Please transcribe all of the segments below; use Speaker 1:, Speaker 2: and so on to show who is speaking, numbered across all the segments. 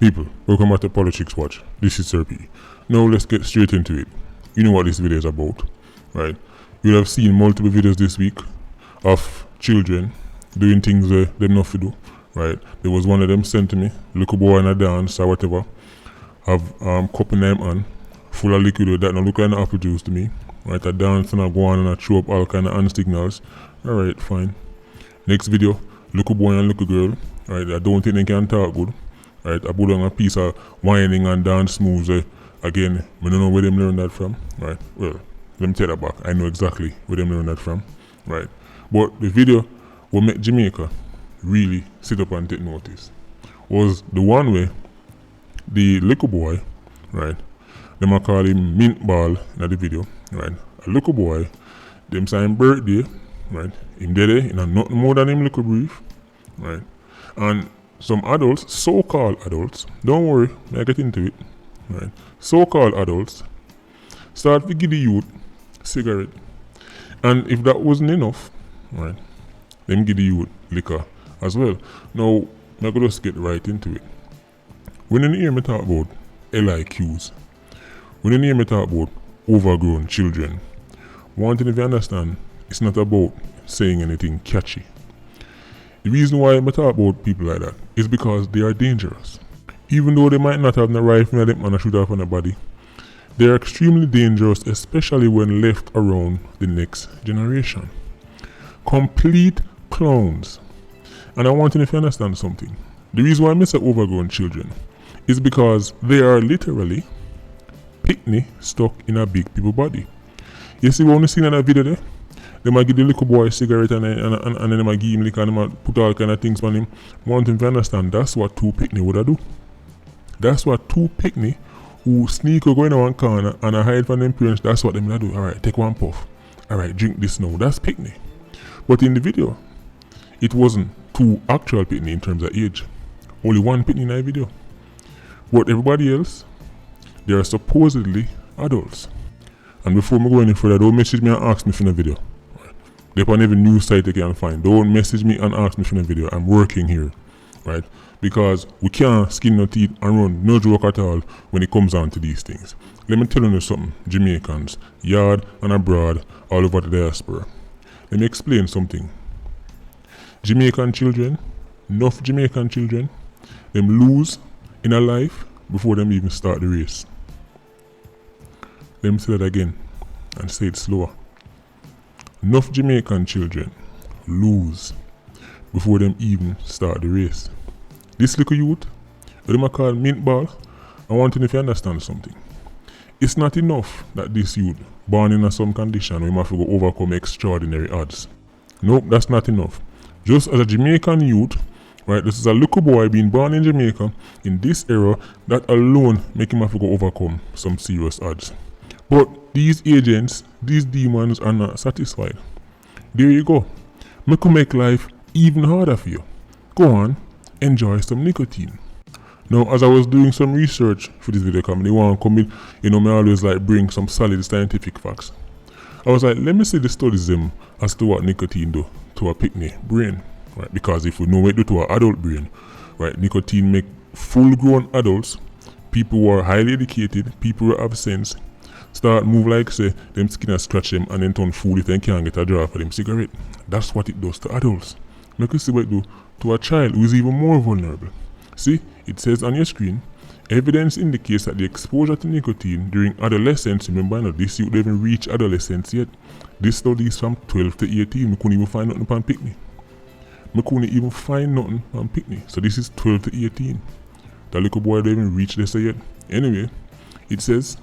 Speaker 1: People, welcome back to Politics Watch. This is Sir P. Now let's get straight into it. You know what this video is about, right? You have seen multiple videos this week of children doing things they not to do, right? There was one of them sent to me, little boy in a dance or whatever, have cup in them on, full of liquid with that now look like an apple juice to me, right? A dance and I go on and I throw up all kind of hand signals. Alright, fine. Next video, little boy and little girl, right? I don't think they can talk good. Right, I put on a piece of whining and dance moves. Again, I don't know where them learn that from. Right, well, let me take that back. I know exactly where them learn that from. Right, but the video what made Jamaica really sit up and take notice was the one where the little boy, right, them I call him Mint Ball in the video, right, a little boy, them say him birthday, right, him there in a nothing more than him little brief, right, and some adults, so-called adults, don't worry, I get into it, right? So-called adults start to give the youth cigarette. And if that wasn't enough, right, them give the youth liquor as well. Now, I'm going to just get right into it. When you hear me talk about LIQs, when you hear me talk about overgrown children, one thing if you understand, it's not about saying anything catchy. The reason why I talk about people like that is because they are dangerous. Even though they might not have the rifle in them and a shoot off on the body, they are extremely dangerous, especially when left around the next generation. Complete clowns. And I want you to understand something. The reason why I say overgrown children is because they are literally picnic stuck in a big people body. You see what we seen in that video there? They might give the little boy a cigarette and then they might give him liquor and they might put all kind of things on him. Want him to understand that's what two picnic would do. That's what two picnic who sneak or go in one corner and hide from them parents, that's what them would do. Alright, take one puff. Alright, drink this now. That's picnic. But in the video, it wasn't two actual picnic in terms of age. Only one picnic in that video. But everybody else, they are supposedly adults. And before me go any further, don't message me and ask me for the video. Depending on every news site you can find. Don't message me and ask me for the video. I'm working here, right? Because we can't skin no teeth and run no joke at all when it comes down to these things. Let me tell you something, Jamaicans, yard and abroad, all over the diaspora. Let me explain something. Jamaican children, enough Jamaican children, them lose in a life before them even start the race. Let me say that again and say it slower. Enough Jamaican children lose before them even start the race. This little youth, what them call Mint Ball, I want you to understand something. It's not enough that this youth born in some condition we must go overcome extraordinary odds. Nope, that's not enough. Just as a Jamaican youth, right, this is a little boy being born in Jamaica in this era, that alone make him have to go overcome some serious odds. But these agents, these demons are not satisfied. There you go. Make life even harder for you. Go on, enjoy some nicotine. Now, as I was doing some research for this video, they want to come in, I always like bring some solid scientific facts. I was like, let me see the studies as to what nicotine do to a picnic brain, right? Because if we know what it do to an adult brain, right, nicotine make full-grown adults, people who are highly educated, people who have sense, start move like say them skin and scratch them and then turn fool if they can't get a draw for them cigarette. That's what it does to adults. Make you see what it do to a child who is even more vulnerable. See, it says on your screen, evidence indicates that the exposure to nicotine during adolescence, remember now this youth don't even reach adolescence yet. This study is from 12 to 18. We couldn't even find nothing on picnic. So this is 12 to 18. The little boy don't even reach this yet. Anyway, it says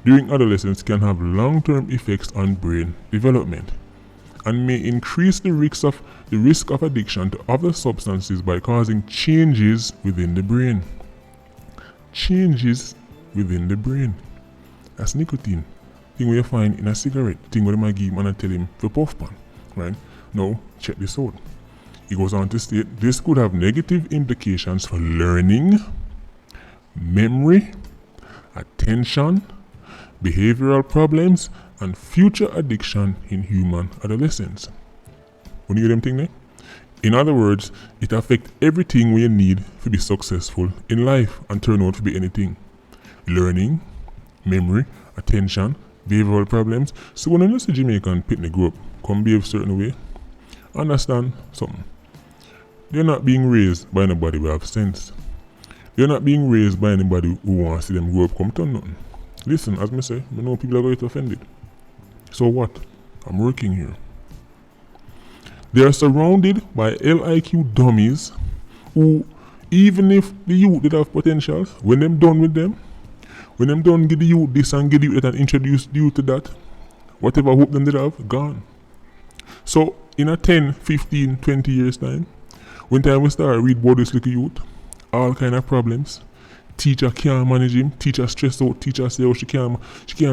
Speaker 1: during adolescence can have long-term effects on brain development and may increase the risk of addiction to other substances by causing changes within the brain. Changes within the brain. That's nicotine. Thing where you find in a cigarette. Thing where they might give him and I tell him for puff pan. Right? Now, check this out. He goes on to state, this could have negative implications for learning, memory, attention, behavioral problems, and future addiction in human adolescents. When you hear them thing there? In other words, it affects everything we need to be successful in life and turn out to be anything. Learning, memory, attention, behavioral problems. So when you see Jamaican pitney grow up, come behave a certain way, understand something. They're not being raised by anybody who have sense. They're not being raised by anybody who wants to see them grow up come to nothing. Listen, as me say, I know people are going to get offended. So what? I'm working here. They are surrounded by LIQ dummies who, even if the youth did have potential, when them done with them, when them done give the youth this and give the youth that and introduce the youth to that, whatever hope them did have, gone. So in a 10, 15, 20 years time, when time we start read about this little youth, all kind of problems, teacher can't manage him, teacher stress out, teacher say she can't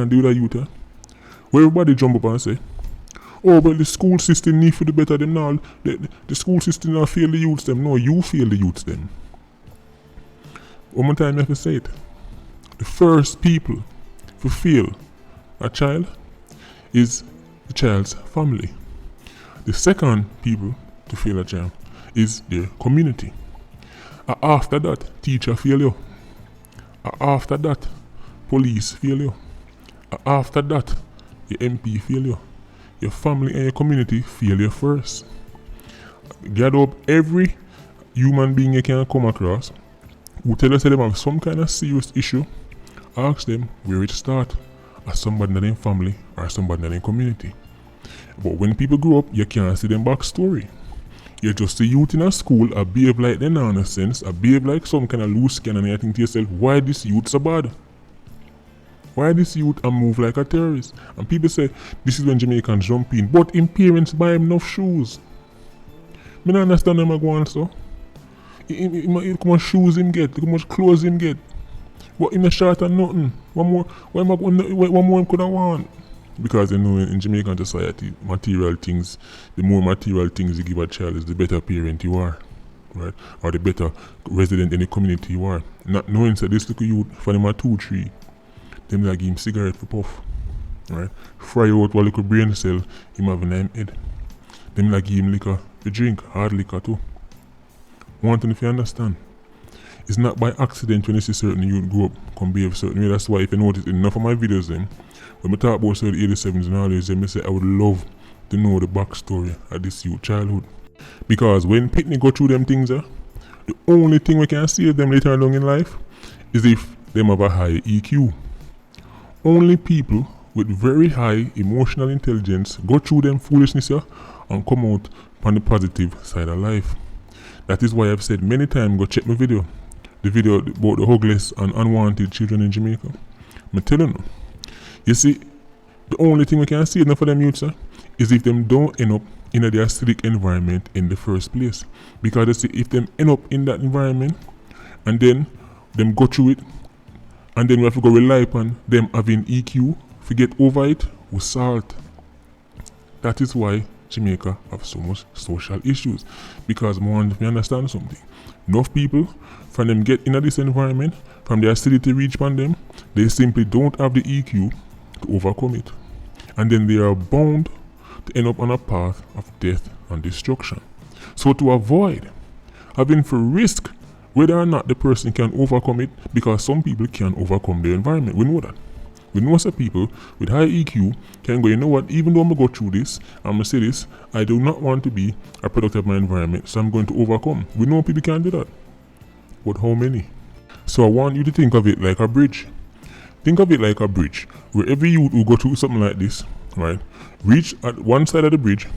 Speaker 1: do that youth. Where everybody jump up and say, oh, but the school system need to do better them now. The school system not fail the youths them. No, you fail the youths them. One more time I have to say it. The first people to fail a child is the child's family. The second people to fail a child is their community. After that, teacher fail you. After that, police fail you. After that, the MP fail you. Your family and your community fail you first. Gather up every human being you can come across who tell us that they have some kind of serious issue. Ask them where it start, as somebody in their family or somebody in their community. But when people grow up, you can't see them backstory. You just see youth in a school, a behave like they nonsense, a behave like some kind of loose skin, and you think to yourself, why this youth so bad? Why this youth and move like a terrorist? And people say, this is when Jamaicans jump in. But him parents buy him enough shoes. I don't understand them go on so. How much shoes him get, how much clothes him get. But him a short and nothing. One more him could have want. Because you know in Jamaican society, material things, the more material things you give a child is the better parent you are. Right? Or the better resident in the community you are. Not knowing that this little youth for them a 2-3. Them like give him cigarette for puff. Right? Fry out one little brain cell, him have an head. Them like give him liquor to drink, hard liquor too. One thing if you understand. It's not by accident when you see certain youth grow up, come behave certain way. That's why if you notice enough of my videos then, when we talk about certain 87s and all this, I say I would love to know the backstory of this youth childhood. Because when Pitney go through them things, the only thing we can save them later along in life is if them have a high EQ. Only people with very high emotional intelligence go through them foolishness and come out on the positive side of life. That is why I've said many times, go check my video. The video about the homeless and unwanted children in Jamaica. I'm telling you. You see, the only thing we can see enough for them youths is if them don't end up in a acidic environment in the first place. Because you see, if them end up in that environment and then them go through it and then we have to go rely upon them having EQ, forget over it with salt. That is why Jamaica have so much social issues. Because more if you understand something. Enough people from them get in this environment, from the acidity reach upon them, they simply don't have the EQ to overcome it. And then they are bound to end up on a path of death and destruction. So to avoid having to risk whether or not the person can overcome it, because some people can overcome their environment. We know that. We know some people with high EQ can go, you know what, even though I'm going to go through this, I'm going to say this, I do not want to be a product of my environment, so I'm going to overcome. We know people can do that. But how many? So I want you to think of it like a bridge. Think of it like a bridge, where every youth who go through something like this, right, reach at one side of the bridge,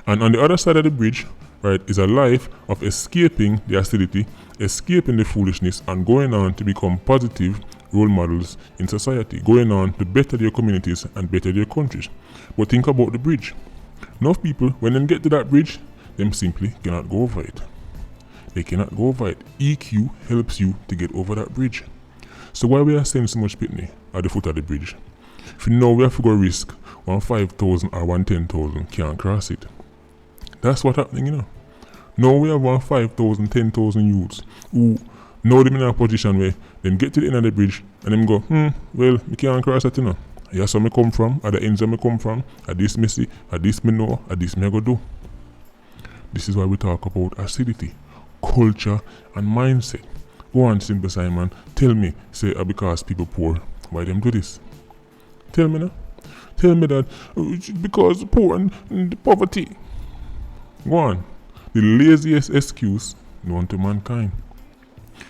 Speaker 1: and on the other side of the bridge, right, is a life of escaping the acidity, escaping the foolishness, and going on to become positive role models in society, going on to better their communities and better their countries. But think about the bridge. Enough people, when they get to that bridge, them simply cannot go over it. They cannot go over it. EQ helps you to get over that bridge. So why we are saying so much Pitney at the foot of the bridge? If you know we have to go risk 1,500 or 110,000 can't cross it. That's what happening, you know. Now we have 1,500, 10,000 youths who know them in a position where them get to the end of the bridge and them go, well, we can't cross that, you know. Here's where I come from, at the ends where I come from, at this me see, at this me know, at this me go do. This is why we talk about acidity, culture, and mindset. Go on, Simple Simon, tell me, say, because people poor, why them do this? Tell me now. Tell me that because poor and the poverty. Go on. The laziest excuse known to mankind.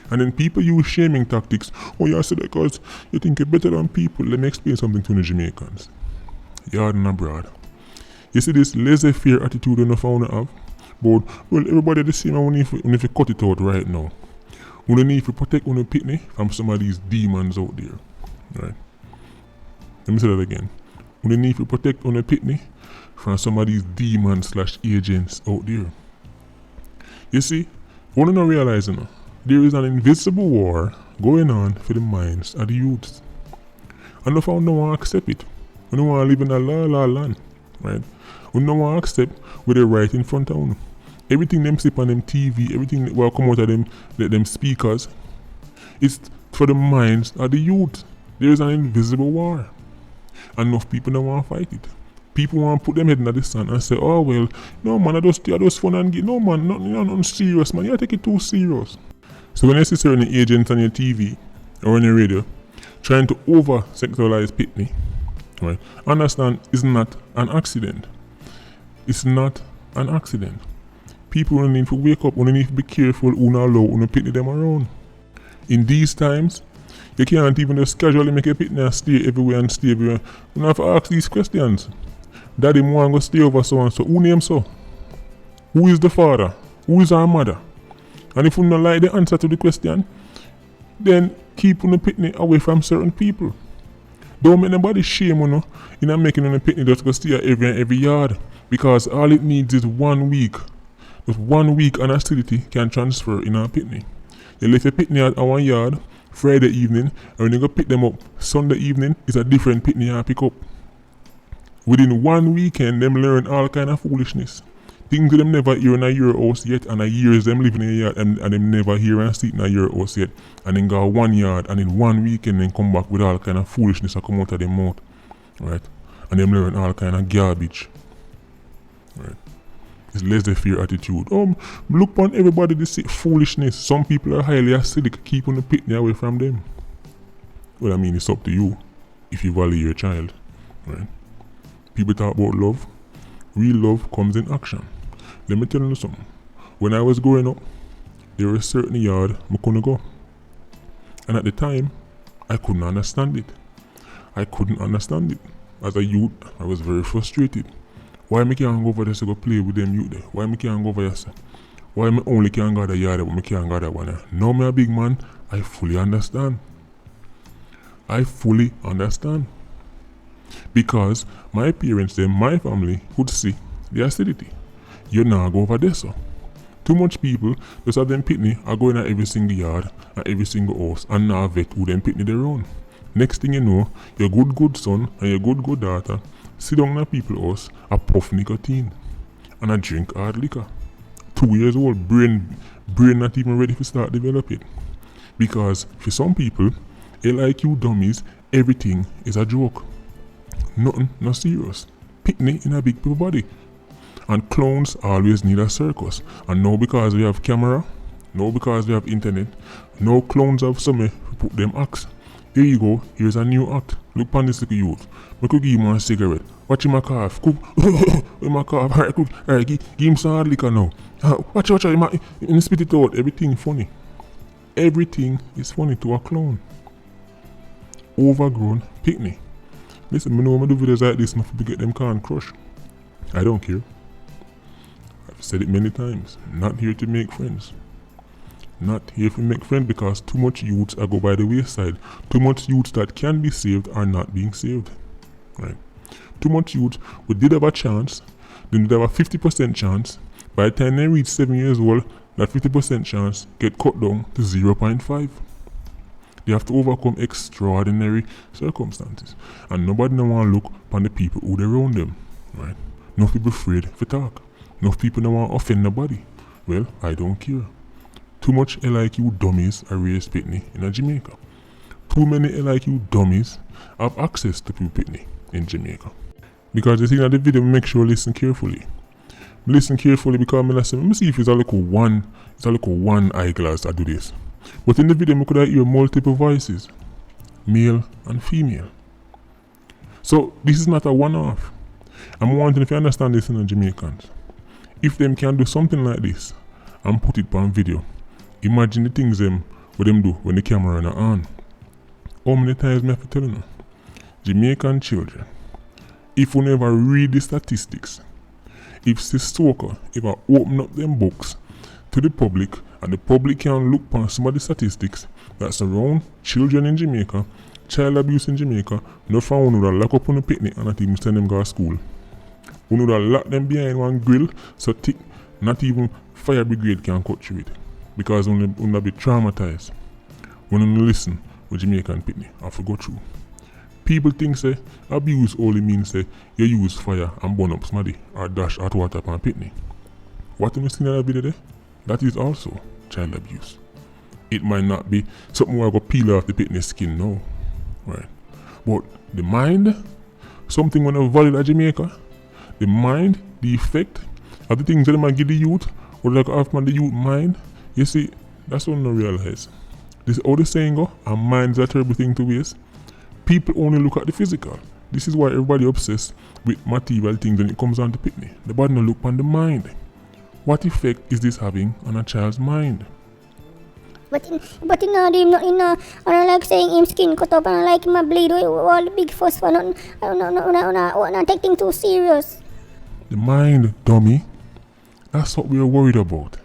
Speaker 1: And then people use shaming tactics. Oh, you said because you think you're better than people. Let me explain something to the Jamaicans. Yard and abroad. You see this laissez-faire attitude in the founder have? But, well, everybody the same, and we need to cut it out right now. We need to protect our pitney from some of these demons out there. Right? Let me say that again. We need to protect our pitney from some of these demons/agents out there. You see, what I'm not realizing, there is an invisible war going on for the minds of the youths. And if I don't want to accept it, we don't want to live in a la land, right? We don't want to accept what they're right in front of them. Everything them slip on them TV, everything that will come out of them speakers, it's for the minds of the youth. There is an invisible war. And enough people don't want to fight it. People want to put them head in the sun and say, oh well, no man, I just fun and get, no man, nothing serious man, you take it too serious. So when you see certain agents on your TV or on your radio trying to over-sexualize pitney, right, understand it's not an accident. It's not an accident. People only need to wake up, only need to be careful who not allow who pitney them around. In these times, you can't even just casually make a pitney and stay everywhere and stay everywhere. You don't have to ask these questions. Daddy want to stay over so and so. Who names so? Who is the father? Who is our mother? And if you don't like the answer to the question, then keep on the pitney away from certain people. Don't make nobody shame on you in making on the pitney just to stay every yard. Because all it needs is 1 week. With 1 week and hostility can transfer in our pitney. You leave a pitney at our yard Friday evening, and when you go pick them up Sunday evening, it's a different pitney you pick up. Within 1 weekend, them learn all kind of foolishness. Things them never hear in a year house yet, and a years them living in a yard, and them never hear and see in a year house yet. And then go 1 yard, and in 1 weekend, then come back with all kind of foolishness that come out of them mouth. Right? And them learn all kind of garbage. Right? It's laissez-faire attitude. Look upon everybody this foolishness. Some people are highly acidic. Keep on the pitney away from them. Well, I mean, it's up to you if you value your child. Right? People talk about love. Real love comes in action. Let me tell you something. When I was growing up, there was a certain yard I couldn't go. And at the time, I couldn't understand it. I couldn't understand it. As a youth, I was very frustrated. Why me can't go over there to go play with them youth there? Why me can't go over there? Why me only can't go to the yard but me can't go to that one? Now me a big man, I fully understand. I fully understand. Because my parents, them, my family could see the acidity. You now go over there, so. Too much people just have them pitney are going at every single yard and every single house and now vet who them pitney their own. Next thing you know, your good son and your good daughter sit down in a people's house, a puff nicotine and a drink hard liquor. 2 years old, brain not even ready to start developing. Because for some people, like you dummies, everything is a joke. Nothing, not serious. Pitney in a big people body. And clowns always need a circus. And now because we have camera, now because we have internet, now clowns have somewhere to put them acts. Here you go, here's a new act. Look upon this little youth. I could give him a cigarette. Watch him a cough. Cook. With my cough. Alright, cook. Alright, give him some hard liquor now. Watch. He spit it out. Everything funny. Everything is funny to a clown. Overgrown pitney. Listen, I know when I do videos like this, enough to get them can crush. I don't care. I've said it many times. Not here to make friends. Not here to make friends because too much youths are go by the wayside. Too much youths that can be saved are not being saved. Right? Too much youths we did have a chance, then did have a 50% chance. By the time they reach 7 years old, that 50% chance get cut down to 0.5. They have to overcome extraordinary circumstances. And nobody don't want to look upon the people who they around them. Right? No people afraid to talk. No people don't want to offend nobody. Well, I don't care. Too much LIQ dummies are raised pitney in Jamaica. Too many LIQ dummies have access to pitney in Jamaica. Because the thing of the video, make sure you listen carefully. Listen carefully because I'm let me see if it's a little one eyeglass that do this. But in the video, I could hear multiple voices, male and female. So this is not a one-off. I'm wondering if you understand this in the Jamaicans. If them can do something like this and put it on video, imagine the things what them do when the camera is on. How many times I have to tell you now? Jamaican children, if you never read the statistics, if the Stoker ever open up them books to the public and the public can look on some of the statistics that surround children in Jamaica, child abuse in Jamaica, no found would lock up on the picnic and not even send them go to school. We would lock them behind one grill so thick not even fire brigade can cut through it. Because we would be traumatized when we listen with Jamaican picnic and for go through. People think say abuse only means say you use fire and burn up somebody or dash hot water upon picnic. What you see in that video there? That is also child abuse. It might not be something where I go peel off the picnic skin now. Right. But the mind, something when I value at Jamaica, the mind, the effect of the things that they might give the youth, or like after the youth mind, you see, that's what I realize. This all the saying go, our minds are a terrible thing to waste. People only look at the physical. This is why everybody obsessed with material things when it comes on to picnic. The body no look on the mind. What effect is this having on a child's mind?
Speaker 2: But in I don't like saying him skin cut up and I like him a bleed all the big fuss for nothing. I don't take things too serious.
Speaker 1: The mind, dummy. That's what we're worried about.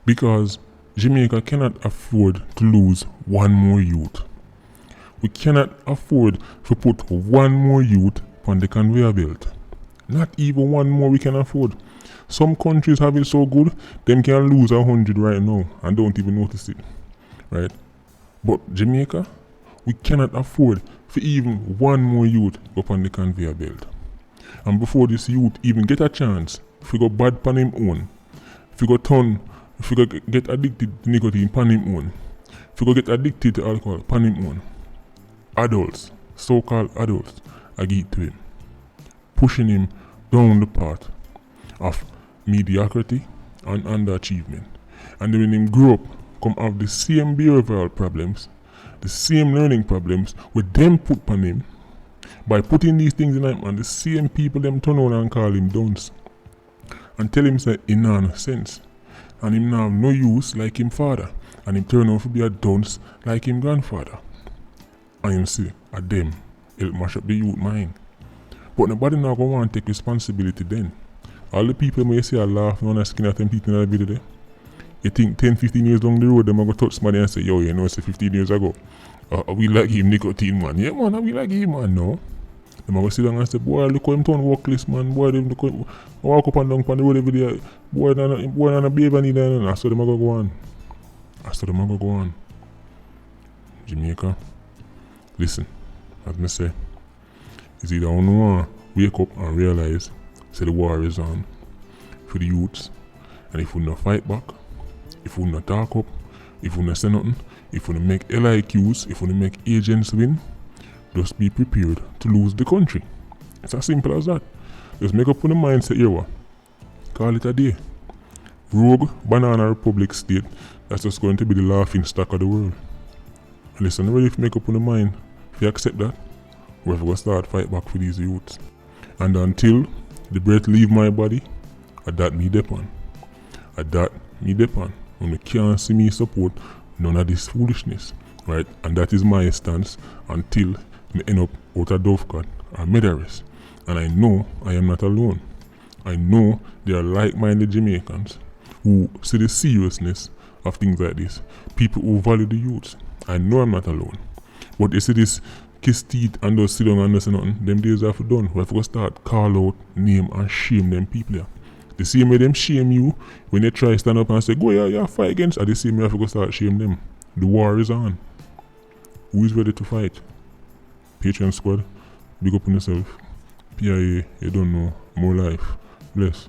Speaker 1: Because Jamaica cannot afford to lose one more youth. We cannot afford to put one more youth on the conveyor belt. Not even one more we can afford. Some countries have it so good, them can lose 100 right now and don't even notice it. Right? But Jamaica, we cannot afford for even one more youth up on the conveyor belt. And before this youth even get a chance, if we go bad pan him own, if we go get addicted to nicotine pan him own, if we go get addicted to alcohol pan him own, adults, so-called adults, I give it to him, pushing him down the path of mediocrity and underachievement. And then when him grow up, come have the same behavioral problems, the same learning problems, with them put upon him, by putting these things in him, and the same people them turn on and call him dunce. And tell him say he nah no sense. And him now have no use like him father. And him turn out to be a dunce like him grandfather. And him see, at them, it'll mash up the youth mind. But nobody now gonna want to take responsibility then. All the people may say I laugh on the skin at them people in that video there. You think 10-15 years down the road, them are going to touch somebody and say, yo, you know, it's 15 years ago. We like him nicotine, man. Yeah, man, we like him, man, no. Them are going to sit down and say, boy, look how him turn workless, man. Boy, them look how him walk up and down on the road every day. Boy, not a baby need that. And that's what them are going to go on. That's what them are going to go on. Jamaica, listen, as I say, it's either on one wake up and realize, say the war is on for the youths. And if we not fight back, if we not talk up, if we not say nothing, if we not make LIQs, if we not make agents win, just be prepared to lose the country. It's as simple as that. Just make up on the mindset here. Call it a day. Rogue Banana Republic state, that's just going to be the laughing stock of the world. And listen, ready to make up on the mind. If you accept that, we're going to start fight back for these youths. And until the breath leave my body, at that me depend. At that me depend. When you can't see me support none of this foolishness, right? And that is my stance until me end up out of Dovecourt or Medaris. And I know I am not alone. I know there are like-minded Jamaicans who see the seriousness of things like this. People who value the youths. I know I'm not alone. But you see this kiss teeth and just sit down and say nothing, them days are done. We have to start call out, name and shame them people here. The same way them shame you when they try to stand up and say, go yeah, fight against, and the same way you have to start shame them. The war is on. Who is ready to fight? Patreon squad, big up on yourself. PIA, you don't know, more life. Bless.